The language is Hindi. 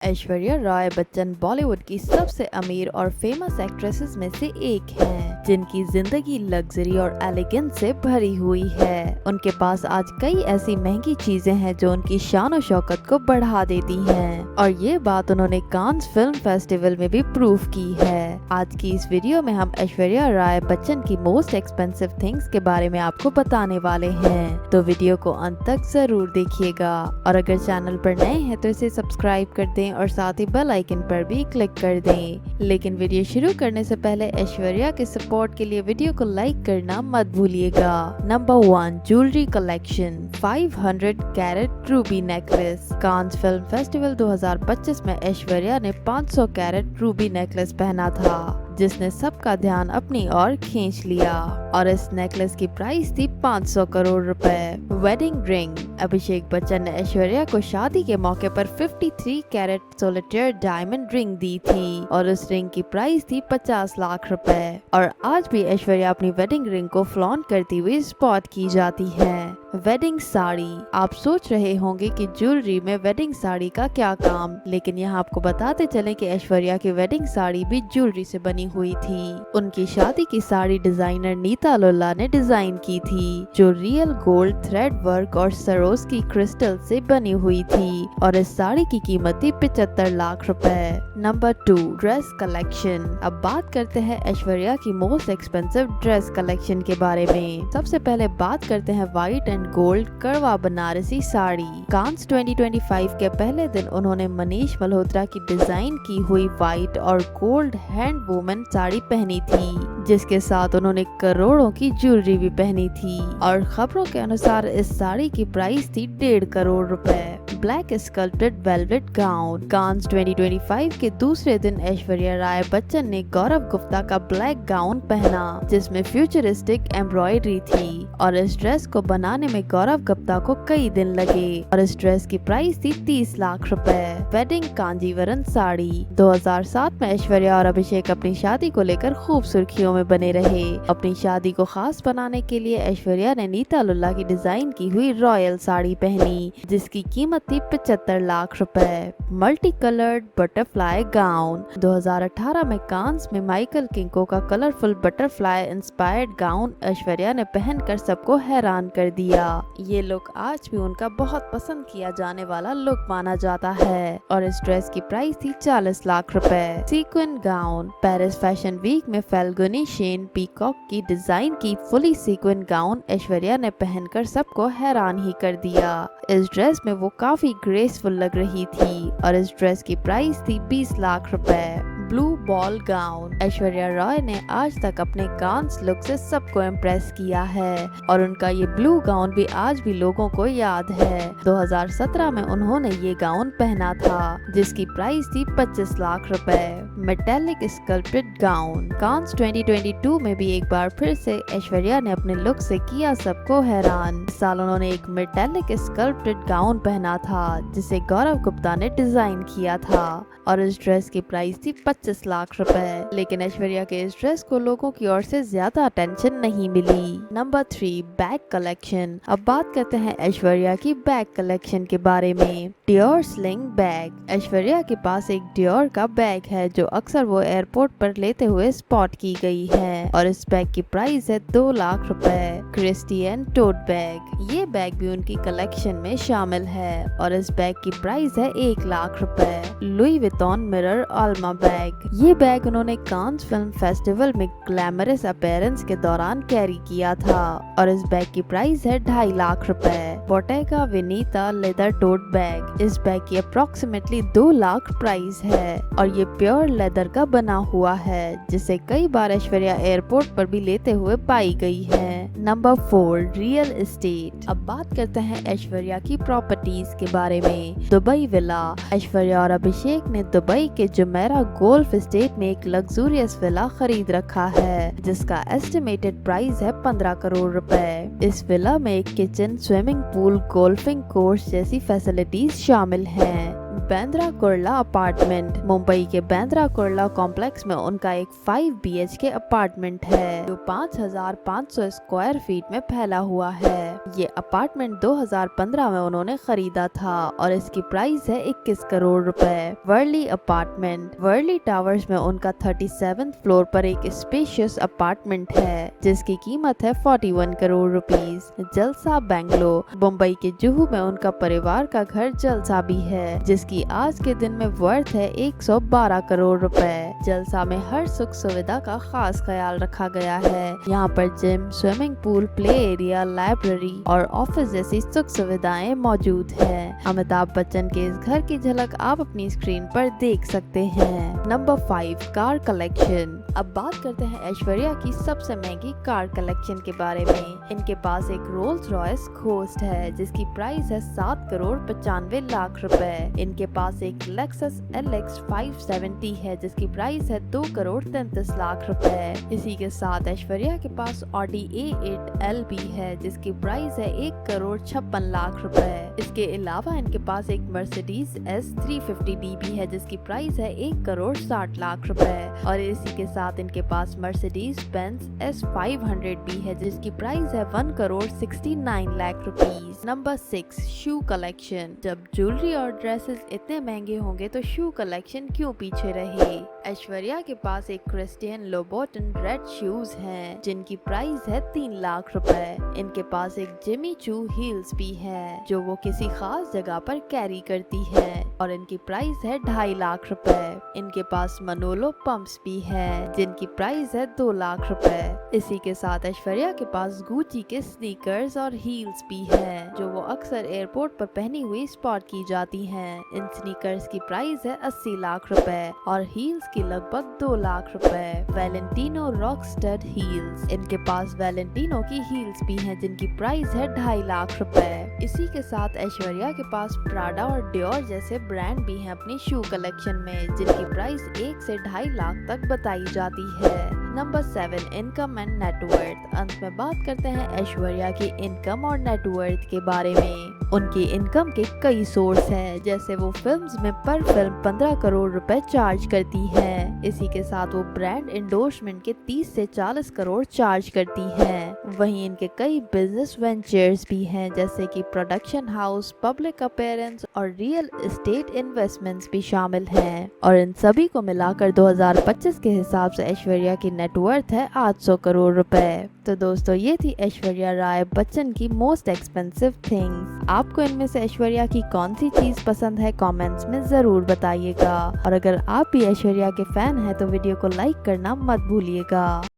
ऐश्वर्या राय बच्चन बॉलीवुड की सबसे अमीर और फेमस एक्ट्रेसेस में से एक हैं, जिनकी जिंदगी लग्जरी और एलिगेंस से भरी हुई है। उनके पास आज कई ऐसी महंगी चीजें हैं जो उनकी शान और शौकत को बढ़ा देती हैं, और ये बात उन्होंने कांस फिल्म फेस्टिवल में भी प्रूव की है। आज की इस वीडियो में हम ऐश्वर्या राय बच्चन की मोस्ट एक्सपेंसिव थिंग्स के बारे में आपको बताने वाले हैं, तो वीडियो को अंत तक जरूर देखिएगा। और अगर चैनल पर नए हैं तो इसे सब्सक्राइब कर दें और साथ ही बेल आइकन पर भी क्लिक कर दें। लेकिन वीडियो शुरू करने से पहले ऐश्वर्या के सपोर्ट के लिए वीडियो को लाइक करना मत भूलिएगा। Number 1, jewellery collection. 500 carat ruby necklace. Cannes film festival 2025 में ऐश्वर्या ने 500 कैरेट रूबी नेकलेस पहना था, जिसने सबका ध्यान अपनी ओर खींच लिया, और इस नेकलेस की प्राइस थी 500 करोड़ रुपए। Wedding ring. अभिषेक बच्चन ने ऐश्वर्या को शादी के मौके पर 53 कैरेट सोलिटेयर डायमंड रिंग दी थी, और उस रिंग की प्राइस थी 50 लाख रुपए। और आज भी ऐश्वर्या अपनी वेडिंग रिंग को फ्लॉन्ट करती हुई स्पॉट की जाती है। वेडिंग साड़ी। आप सोच रहे होंगे कि ज्वेलरी में वेडिंग साड़ी का क्या काम, लेकिन यहाँ आपको बताते चलें कि ऐश्वर्या की वेडिंग साड़ी भी ज्वेलरी से बनी हुई थी। उनकी शादी की साड़ी डिजाइनर नीता लोल्ला ने डिजाइन की थी, जो रियल गोल्ड थ्रेड वर्क और सरोस्की क्रिस्टल से बनी हुई थी, और इस साड़ी की कीमत थी 75 लाख रुपए। Number 2, dress collection. अब बात करते हैं ऐश्वर्या की मोस्ट एक्सपेंसिव ड्रेस कलेक्शन के बारे में। सबसे पहले बात करते हैं व्हाइट एंड गोल्ड करवा बनारसी साड़ी। कांस 2025 के पहले दिन उन्होंने मनीष मल्होत्रा की डिजाइन की हुई व्हाइट और गोल्ड हैंड वूमन साड़ी पहनी थी, जिसके साथ उन्होंने करोड़ों की ज्वेलरी भी पहनी थी, और खबरों के अनुसार इस साड़ी की प्राइस थी 1.5 करोड़ रुपए। Black sculpted velvet gown. Cannes 2025 के दूसरे दिन ऐश्वर्या राय बच्चन ने गौरव गुप्ता का ब्लैक गाउन पहना, जिसमें फ्यूचरिस्टिक एम्ब्रॉयडरी थी, और इस ड्रेस को बनाने में गौरव गुप्ता को कई दिन लगे, और इस ड्रेस की प्राइस थी 30 लाख रुपए। वेडिंग कांजीवरम साड़ी। 2007 में ऐश्वर्या और अभिषेक अपनी शादी को लेकर खूब सुर्खियों में बने रहे। अपनी शादी को खास बनाने के लिए ऐश्वर्या ने नीता लोल्ला की डिजाइन की हुई रॉयल साड़ी पहनी, जिसकी कीमत थी 75 लाख रुपए। Multi coloured butterfly gown. 2018 में कांस में माइकल किंको का colourful butterfly inspired gown Aishwarya ने पहनकर सबको हैरान कर दिया। ये लुक आज भी उनका बहुत पसंद किया जाने वाला लुक माना जाता है, और इस ड्रेस की प्राइस थी 40 लाख रुपए। Sequined gown. Paris fashion week में फेल्गोनी शेन पीकॉक की डिजाइन की फुली सीक्वेंट गाउन ऐश्वर्या ने पहनकर सबको हैरान ही कर दिया। इस ड्रेस में वो काफी ग्रेसफुल लग रही थी, और इस ड्रेस की प्राइस थी 20 लाख रुपए। Blue ball gown. Aishwarya Rai ने आज तक अपने कांस लुक से सबको इम्प्रेस किया है, और उनका ये ब्लू गाउन भी आज भी लोगों को याद है। 2017 में उन्होंने ये गाउन पहना था, जिसकी प्राइस थी 25 लाख रुपए। Metallic sculpted gown. कांस 2022 में भी एक बार फिर से ऐश्वर्या ने अपने लुक से किया सबको हैरान। इस साल उन्होंने एक मेटेलिक स्कल्प्टेड गाउन पहना था, जिसे गौरव गुप्ता ने डिजाइन किया था, और इस ड्रेस की प्राइस थी 25 लाख रुपए। लेकिन ऐश्वर्या के इस ड्रेस को लोगों की ओर से ज्यादा अटेंशन नहीं मिली। Number 3, bag collection. अब बात करते हैं ऐश्वर्या की बैग कलेक्शन के बारे में। Dior sling bag. ऐश्वर्या के पास एक डियोर का बैग है, जो अक्सर वो एयरपोर्ट पर लेते हुए स्पॉट की गई है, और इस बैग की प्राइस है 2 लाख रुपए। Christian tote bag. ये बैग भी उनकी कलेक्शन में शामिल है, और इस बैग की प्राइस है 1 लाख रुपए। Louis Vuitton mirror Alma bag. ये बैग उन्होंने कांस फिल्म फेस्टिवल में ग्लैमरस अपीयरेंस के दौरान कैरी किया था, और इस बैग की प्राइस है 2.5 लाख रुपए। बोटेगा वेनिता लेदर टोट बैग। इस बैग की अप्रोक्सीमेटली 2 लाख प्राइस है, और ये प्योर लेदर का बना हुआ है, जिसे कई बार ऐश्वर्या एयरपोर्ट पर भी लेते हुए पाई गई है। Number 4, real estate. अब बात करते हैं ऐश्वर्या की प्रॉपर्टीज के बारे में। Dubai villa. ऐश्वर्या और अभिषेक ने दुबई के जुमेरा गोल्फ एस्टेट में एक लग्जूरियस विला खरीद रखा है, जिसका एस्टिमेटेड प्राइस है 15 करोड़ रुपए। इस विला में एक kitchen, swimming pool, golfing course जैसी फैसिलिटीज शामिल हैं। बांद्रा कुर्ला अपार्टमेंट। मुंबई के बांद्रा कुर्ला कॉम्प्लेक्स में उनका एक 5 BHK अपार्टमेंट है, जो 5,500 स्क्वायर फीट में फैला हुआ है। ये अपार्टमेंट 2015 में उन्होंने खरीदा था और इसकी प्राइस है 21 करोड़ रुपए। वर्ली अपार्टमेंट। वर्ली टावर्स में उनका 37th फ्लोर पर एक स्पेशियस अपार्टमेंट है जिसकी कीमत है 41 करोड़ रुपीस। जलसा बेंगलो। मुंबई के जुहू में उनका परिवार का घर जलसा भी है जिसकी आज के दिन में वर्थ है 112 करोड़ रुपए। जलसा में हर सुख सुविधा का खास ख्याल रखा गया है। यहाँ पर gym, swimming pool, play area, library और ऑफिस जैसी सुख सुविधाएं मौजूद हैं। अमिताभ बच्चन के इस घर की झलक आप अपनी स्क्रीन पर देख सकते हैं। Number 5, car collection. अब बात करते हैं ऐश्वर्या की सबसे महंगी कार कलेक्शन के बारे में। इनके पास एक रोल्स रॉयस घोस्ट है जिसकी प्राइस है 7 करोड़ 95 लाख रुपए। इनके पास एक लेक्सस LX 570 है जिसकी प्राइस है 2 करोड़ 33 लाख रुपए। इसी के साथ ऐश्वर्या के पास ऑडी A8L भी है जिसकी प्राइस है 1 करोड़ 56 लाख रुपए। इसके अलावा इनके पास एक मर्सिडीज S350D भी है जिसकी प्राइस है 1 करोड़ 60 लाख रुपए। और इसी के साथ इनके पास मर्सिडीज बेंज S500 भी है जिसकी प्राइस है 1 crore 69 lakh rupees. Number 6, shoe collection. जब ज्वेलरी और ड्रेसेस इतने महंगे होंगे तो शू कलेक्शन क्यों पीछे रहे। ऐश्वर्या के पास एक क्रिस्टियन लोबोटन रेड शूज हैं जिनकी प्राइस है 3 लाख रुपए। इनके पास एक जिमी चू हील्स भी है जो वो किसी खास जगह पर कैरी करती है और इनकी प्राइस है 2.5 लाख रुपए। इनके पास मनोलो पंप्स भी है जिनकी प्राइस है 2 लाख रुपए। इसी के साथ ऐश्वर्या के पास गुची के स्नीकर्स और हील्स भी है जो वो अक्सर एयरपोर्ट पर पहनी हुई स्पॉट की जाती हैं। इन स्नीकर्स की प्राइस है 80 लाख रुपए और हील्स की लगभग 2 लाख रुपए। Valentino Rockstud heels. इनके पास वैलेंटिनो की हील्स भी हैं जिनकी प्राइस है 2.5 लाख रुपए। इसी के साथ ऐश्वर्या के पास प्राडा और डियोर जैसे ब्रांड भी हैं अपनी शू कलेक्शन में जिनकी प्राइस 1 से 2.5 लाख तक बताई जाती है। Number 7, income and net worth. अंत में बात करते हैं ऐश्वर्या की इनकम और नेटवर्थ के बारे में। उनकी इनकम के कई सोर्स हैं जैसे वो फिल्म्स में पर फिल्म 15 करोड़ रुपए चार्ज करती है। इसी के साथ वो ब्रांड इंडोर्समेंट के 30 से 40 करोड़ चार्ज करती है। वहीं इनके कई बिजनेस वेंचर्स भी हैं जैसे कि प्रोडक्शन हाउस, पब्लिक अपीयरेंस और रियल एस्टेट इन्वेस्टमेंट्स भी शामिल हैं। और इन सभी को मिलाकर 2025 के हिसाब से ऐश्वर्या की नेटवर्थ है 800 करोड़ रुपए। तो दोस्तों ये थी ऐश्वर्या राय बच्चन की मोस्ट एक्सपेंसिव थिंग्स। आपको इनमें से ऐश्वर्या की कौन सी चीज पसंद है कमेंट्स में जरूर बताइएगा। और अगर आप भी ऐश्वर्या के फैन हैं तो वीडियो को लाइक करना मत भूलिएगा।